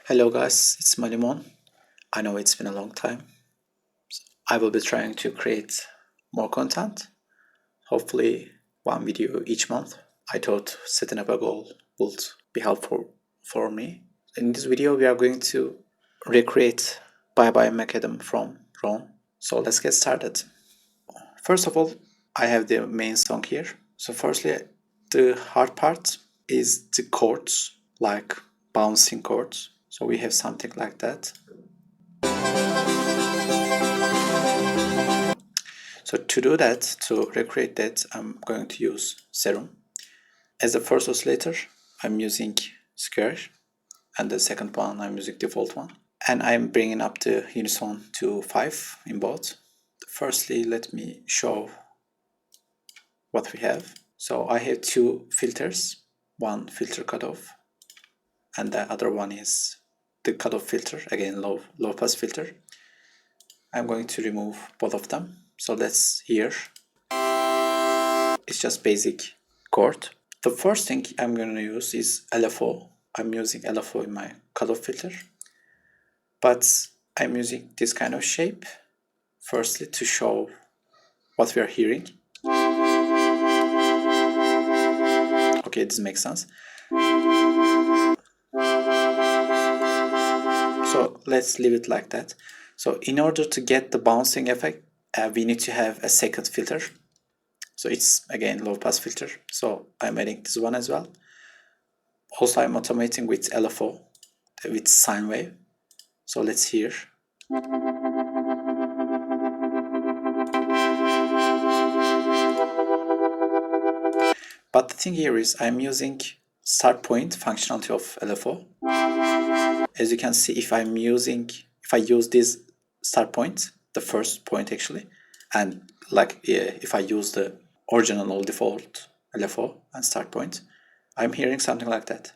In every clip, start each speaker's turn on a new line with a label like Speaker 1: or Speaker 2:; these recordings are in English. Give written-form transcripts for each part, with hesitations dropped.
Speaker 1: Hello guys, it's Malimon. I know it's been a long time. I will be trying to create more content. Hopefully one video each month. I thought setting up a goal would be helpful for me. In this video we are going to recreate Bye Bye Macadam from Rone. So let's get started. First of all, I have the main song here. So firstly, the hard part is the chords, like bouncing chords. So we have something like that. So to do that, to recreate that, I'm going to use Serum. As the first oscillator, I'm using square, and the second one, I'm using default one. And I'm bringing up the unison to 5 in both. Firstly, let me show what we have. So I have two filters, one filter cutoff, and the other one is the cutoff filter, again low pass filter. I'm going to remove both of them. So let's hear. It's just basic chord. The first thing I'm going to use is LFO. I'm using LFO in my cutoff filter, but I'm using this kind of shape firstly to show what we are hearing. Okay, this makes sense. So let's leave it like that. So in order to get the bouncing effect, we need to have a second filter. So it's again low pass filter. So I'm adding this one as well. Also I'm automating with LFO, with sine wave. So let's hear. But the thing here is I'm using start point functionality of LFO. As you can see, if I use this start point, the first point actually, and like if I use the original or default LFO and start point, I'm hearing something like that.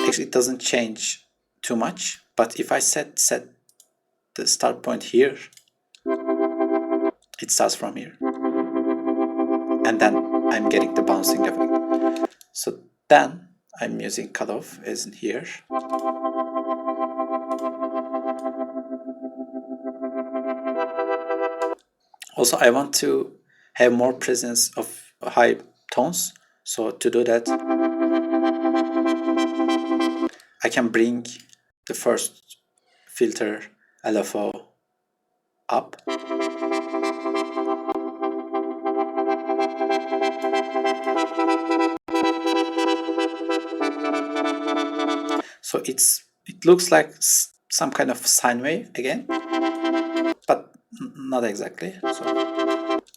Speaker 1: Actually, it doesn't change too much, but if I set the start point here, it starts from here, and then I'm getting the bouncing effect. So then I'm using cutoff as in here. Also, I want to have more presence of high tones. So to do that, I can bring the first filter LFO up. So it looks like some kind of sine wave again, but not exactly.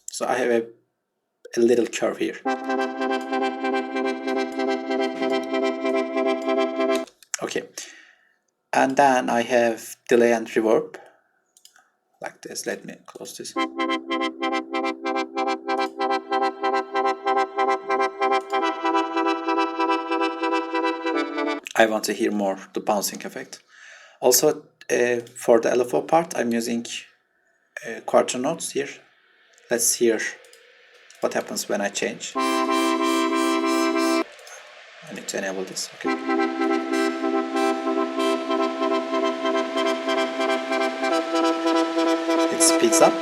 Speaker 1: So I have a little curve here. Okay, and then I have delay and reverb like this. Let me close this. I want to hear more the bouncing effect. Also, for the LFO part, I'm using quarter notes here. Let's hear what happens when I change. I need to enable this. Okay. It speeds up.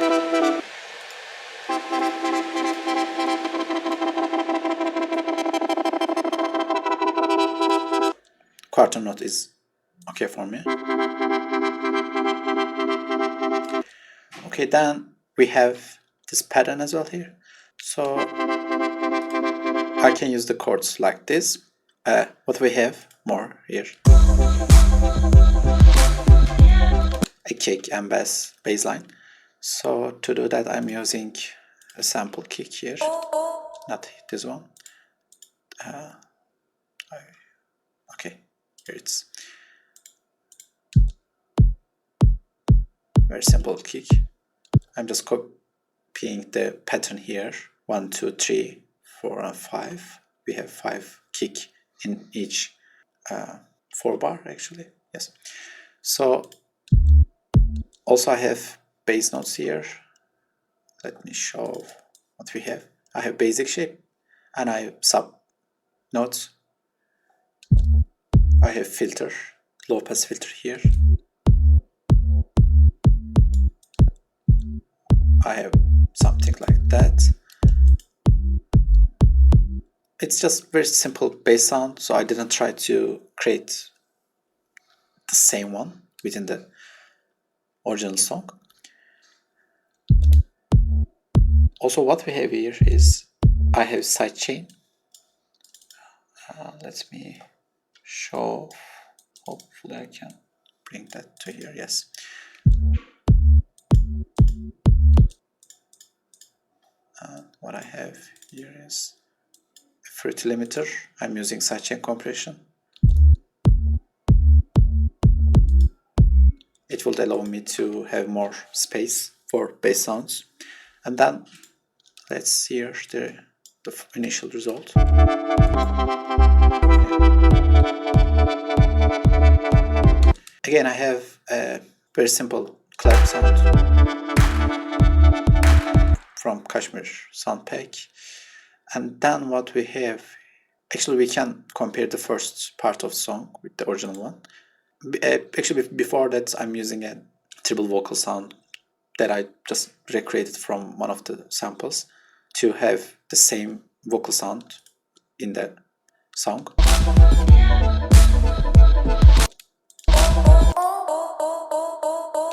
Speaker 1: Quarter note is okay for me. Okay, then we have this pattern as well here. So I can use the chords like this. What we have more here. A kick and bass line. So to do that, I'm using a sample kick here, not this one. Okay, here it's very simple kick. I'm just copying the pattern here. 1, 2, 3, 4, and 5. We have 5 kick in each 4 bar actually. Yes. So also I have bass notes here. Let me show what we have. I have basic shape and I have sub notes. I have filter, low pass filter here. I have something like that. It's just very simple bass sound, so I didn't try to create the same one within the original song. Also, what we have here is I have sidechain. Let me show. Hopefully I can bring that to here. Yes. What I have here is a fruity limiter. I'm using sidechain compression. It will allow me to have more space for bass sounds. And then let's hear the initial result. Again, I have a very simple clap sound from Kashmir sound pack. And then what we have, actually we can compare the first part of the song with the original one. Actually, before that, I'm using a treble vocal sound that I just recreated from one of the samples to have the same vocal sound in the song.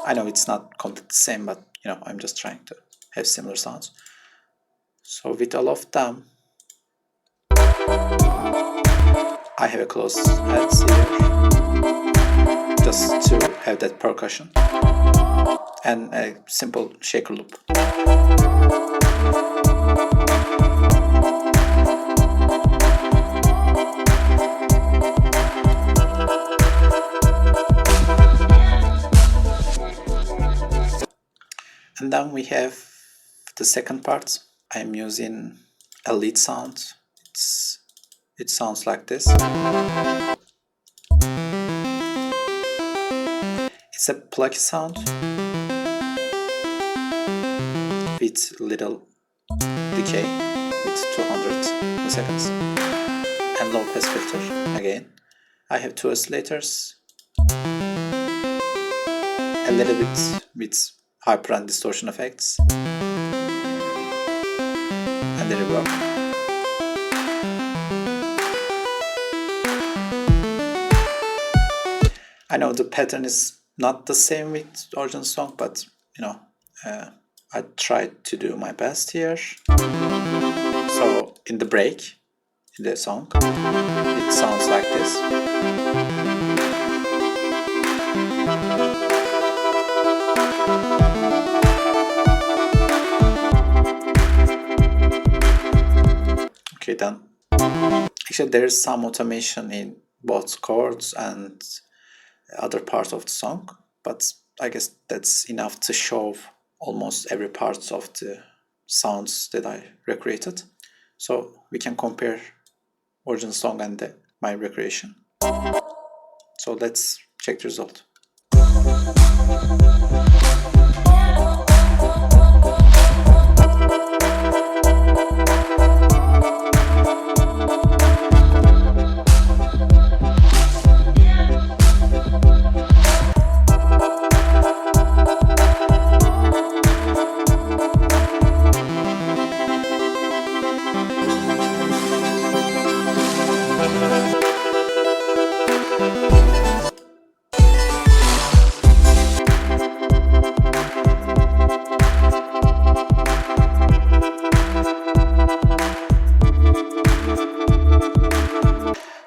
Speaker 1: I know it's not completely the same, but you know, I'm just trying to have similar sounds. So with all of them, I have a close heads here, just to have that percussion, and a simple shaker loop. And then we have the second part. I'm using a lead sound. It sounds like this. It's a plucky sound with little decay with 200 milliseconds and low pass filter again. I have two oscillators, a little bit with hyper and distortion effects, and the reverb. I know the pattern is not the same with the original song, but you know, I tried to do my best here. So in the break, in the song, it sounds like this. Okay, then. Actually, there is some automation in both chords and other parts of the song, but I guess that's enough to show almost every part of the sounds that I recreated. So we can compare original song and my recreation. So let's check the result.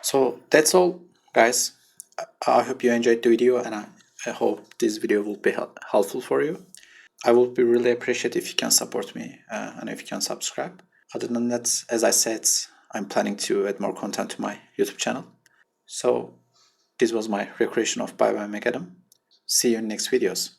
Speaker 1: So that's all, guys. I hope you enjoyed the video, and I hope this video will be helpful for you. I would be really appreciate if you can support me and if you can subscribe. Other than that, as I said, I'm planning to add more content to my YouTube channel. So this was my recreation of Bye Bye Macadam. See you in next videos.